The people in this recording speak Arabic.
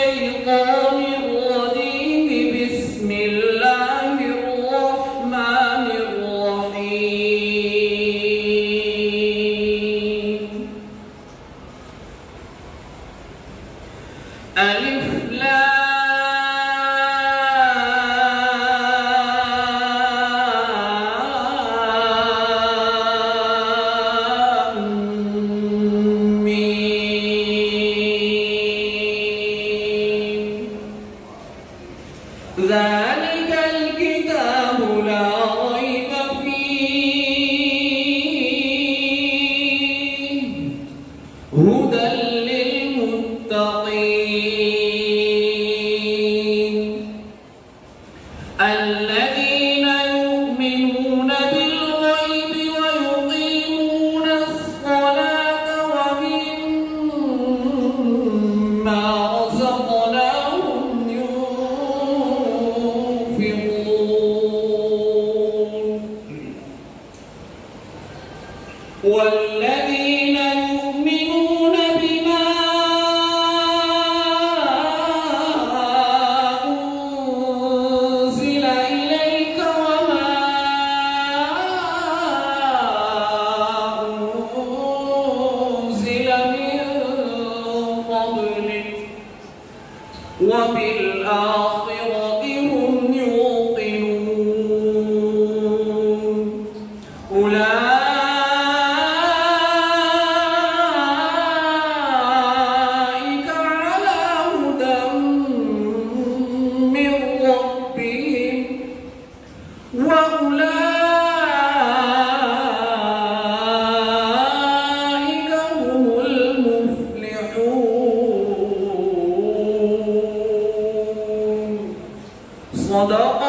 الشيطان الرجيم. بسم الله الرحمن الرحيم. ألف ذلك الكتاب لا ريب فيه هدى للمتقين الذين يؤمنون بالغيب ويقيمون الصلاة ومما رزقناهم والذين يؤمنون بما أنزل إليك وما أنزل من قبلك وبالآخرة هم يوقنون أولئك على هدى من ربهم وأولئك هم المفلحون. صدق